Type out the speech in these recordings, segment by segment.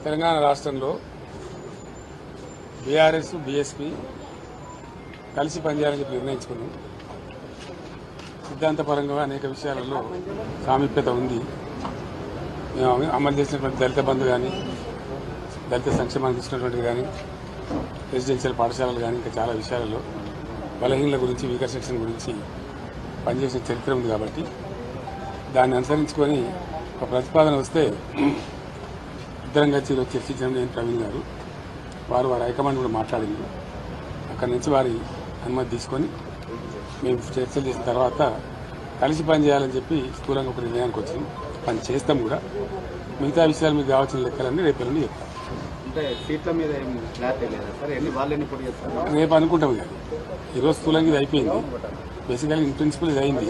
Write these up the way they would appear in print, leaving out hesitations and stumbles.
తెలంగాణ రాష్ట్రంలో BRS BSP కలిసి పనిచేయాలని చెప్పి నిర్ణయించుకున్నాం. సిద్ధాంతపరంగా అనేక విషయాలలో సామీప్యత ఉంది. మేము అమలు చేసినటువంటి దళిత బంధు కానీ, దళిత సంక్షేమానికి ఇచ్చినటువంటిది కానీ, రెసిడెన్షియల్ పాఠశాలలు కానీ, ఇంకా చాలా విషయాలలో బలహీనల గురించి, వీకర్ సెక్షన్ గురించి పనిచేసిన చరిత్ర ఉంది. కాబట్టి దాన్ని అనుసరించుకొని ఒక ప్రతిపాదన వస్తే ఇద్దరం కలిసి ఈరోజు చర్చించడం నేను ప్రవీణ్ గారు వారు హైకమాండ్ కూడా మాట్లాడింది. అక్కడి నుంచి వారి అనుమతి తీసుకొని మేము చర్చలు చేసిన తర్వాత కలిసి పనిచేయాలని చెప్పి స్థూలంగా ఒక నిర్ణయానికి వచ్చింది. పని చేస్తాం కూడా. మిగతా విషయాలు మీకు కావాల్సిన లెక్కలన్నీ రేపు ఎల్లుండి చెప్తాం. రేపు అనుకుంటాం. కానీ ఈరోజు స్థూలంగా ఇది అయిపోయింది. బేసికల్గా ఇన్ ప్రిన్సిపల్ ఇది అయింది.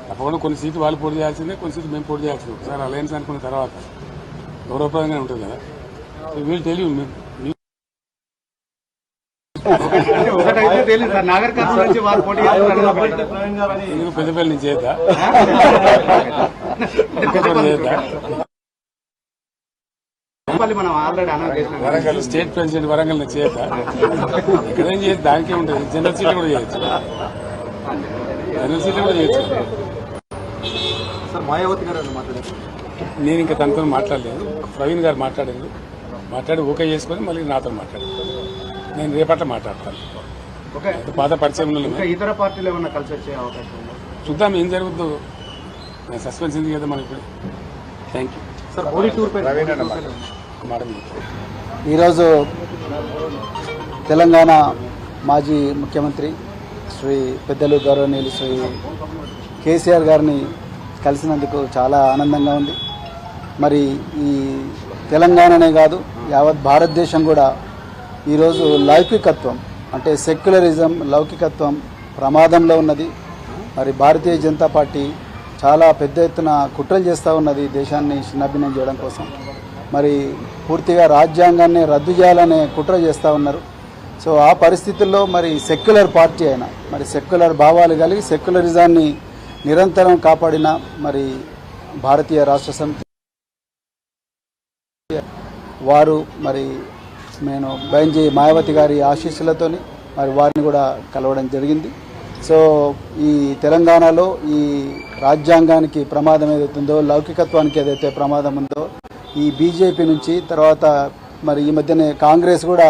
తప్పకుండా కొన్ని సీట్లు వాళ్ళు పోటీ చేయాల్సిందే, కొన్ని సీట్లు మేము పోటీ చేయాల్సిందే. ఒకసారి అలయన్స్ అనుకున్న తర్వాత గౌరవప్రదంగా ఉంటుంది కదా. వీళ్ళు తెలియదు పెద్దపల్లి నుంచి చేద్దా వరంగల్ స్టేట్ ప్రెసిడెంట్ వరంగల్ నుంచి చేద్దా ఇక్కడేం చేయదు. దానికే ఉంటుంది. జనరల్ సీట్లు కూడా చేయొచ్చు. జనరల్ సీట్లు కూడా చేయొచ్చు. నేను ఇంకా తనతో మాట్లాడలేదు. ప్రవీణ్ గారు మాట్లాడి ఓకే చేసుకుని మళ్ళీ నాతో మాట్లాడారు. నేను రేపట్ల మాట్లాడతాను. పాత పరిచయం ఇతర పార్టీలు ఏమన్నా కలిసి వచ్చే అవకాశం చూద్దాం ఏం జరుగుతుందో. నేను సస్పెన్స్ ఉంది కదా మనకి. Thank you. ఈరోజు తెలంగాణ మాజీ ముఖ్యమంత్రి శ్రీ పెద్దలు గౌరవనీయులు శ్రీ కేసీఆర్ గారిని కలిసినందుకు చాలా ఆనందంగా ఉంది. మరి ఈ తెలంగాణనే కాదు యావత్ భారతదేశం కూడా ఈరోజు లౌకికత్వం అంటే సెక్యులరిజం, లౌకికత్వం ప్రమాదంలో ఉన్నది. మరి భారతీయ జనతా పార్టీ చాలా పెద్ద ఎత్తున కుట్రలు చేస్తూ ఉన్నది దేశాన్ని చిన్నభిన్నం చేయడం కోసం. మరి పూర్తిగా రాజ్యాంగాన్ని రద్దు చేయాలనే కుట్ర చేస్తూ ఉన్నారు. సో ఆ పరిస్థితుల్లో మరి సెక్యులర్ పార్టీ అయినా, మరి సెక్యులర్ భావాలు కలిగి సెక్యులరిజాన్ని నిరంతరం కాపాడిన మరి భారతీయ రాష్ట్ర సమితి వారు మరి నేను బైంజీ మాయావతి గారి ఆశీస్సులతోని మరి వారిని కూడా కలవడం జరిగింది. సో ఈ తెలంగాణలో ఈ రాజ్యాంగానికి ప్రమాదం ఏదైతుందో, లౌకికత్వానికి ఏదైతే ప్రమాదం ఉందో, ఈ బీజేపీ నుంచి తర్వాత మరి ఈ మధ్యనే కాంగ్రెస్ కూడా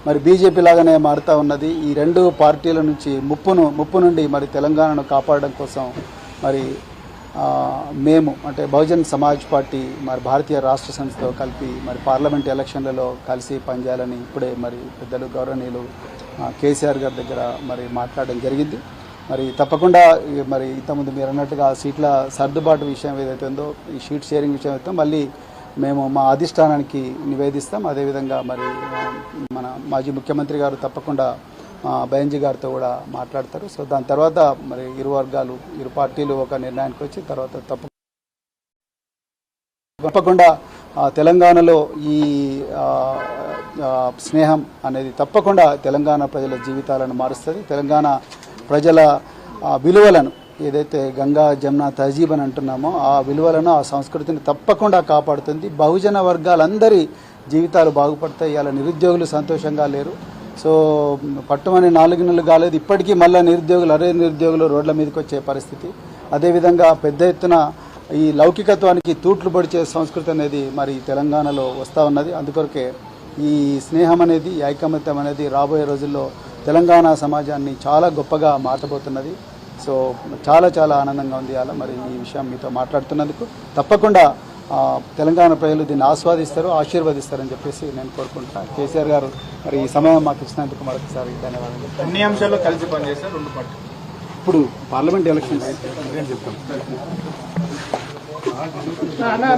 మరి బీజేపీ లాగానే మారుతూ ఉన్నది. ఈ రెండు పార్టీల నుంచి ముప్పు నుండి మరి తెలంగాణను కాపాడడం కోసం మరి మేము అంటే బహుజన్ సమాజ్ పార్టీ మరి భారతీయ రాష్ట్ర సమితితో కలిపి మరి పార్లమెంట్ ఎలక్షన్లలో కలిసి పనిచేయాలని ఇప్పుడే మరి పెద్దలు గౌరవనీయులు కేసీఆర్ గారి దగ్గర మరి మాట్లాడడం జరిగింది. మరి తప్పకుండా మరి ఇంతకుముందు మీరు అన్నట్టుగా సీట్ల సర్దుబాటు విషయం ఏదైతే ఉందో, ఈ షీట్ షేరింగ్ విషయం అయితే మళ్ళీ మేము మా అధిష్టానానికి నివేదిస్తాం. అదేవిధంగా మరి మన మాజీ ముఖ్యమంత్రి గారు తప్పకుండా బైంజీ గారితో కూడా మాట్లాడతారు. సో దాని తర్వాత మరి ఇరు వర్గాలు, ఇరు పార్టీలు ఒక నిర్ణయానికి వచ్చి తర్వాత తప్పకుండా తెలంగాణలో ఈ స్నేహం అనేది తప్పకుండా తెలంగాణ ప్రజల జీవితాలను మారుస్తుంది. తెలంగాణ ప్రజల విలువలను ఏదైతే గంగా జమున తహజీబ్ అని అంటున్నామో ఆ విలువలను, ఆ సంస్కృతిని తప్పకుండా కాపాడుతుంది. బహుజన వర్గాలందరి జీవితాలు బాగుపడతాయి. ఇలా నిరుద్యోగులు సంతోషంగా లేరు. సో పట్టుమని 4 నెలలు కాలేదు, ఇప్పటికీ మళ్ళీ నిరుద్యోగులు రోడ్ల మీదకి వచ్చే పరిస్థితి. అదేవిధంగా పెద్ద ఎత్తున ఈ లౌకికత్వానికి తూట్లు పొడిచే సంస్కృతి అనేది మరి తెలంగాణలో వస్తూ ఉన్నది. అందుకొరకే ఈ స్నేహం అనేది, ఈ ఐకమత్యం అనేది రాబోయే రోజుల్లో తెలంగాణ సమాజాన్ని చాలా గొప్పగా మార్చబోతున్నది. సో చాలా చాలా ఆనందంగా ఉంది అలా మరి ఈ విషయం మీతో మాట్లాడుతున్నందుకు. తప్పకుండా తెలంగాణ ప్రజలు దీన్ని ఆస్వాదిస్తారు, ఆశీర్వదిస్తారని చెప్పేసి నేను కోరుకుంటున్నాను. కేసీఆర్ గారు మరి ఈ సమయం మాకు ఇచ్చినందుకు మరొకసారి ధన్యవాదాలు. అన్ని అంశాల్లో కలిసి పనిచేస్తారు రెండు పార్టీలు. ఇప్పుడు పార్లమెంట్ ఎలక్షన్స్ చెప్తాం.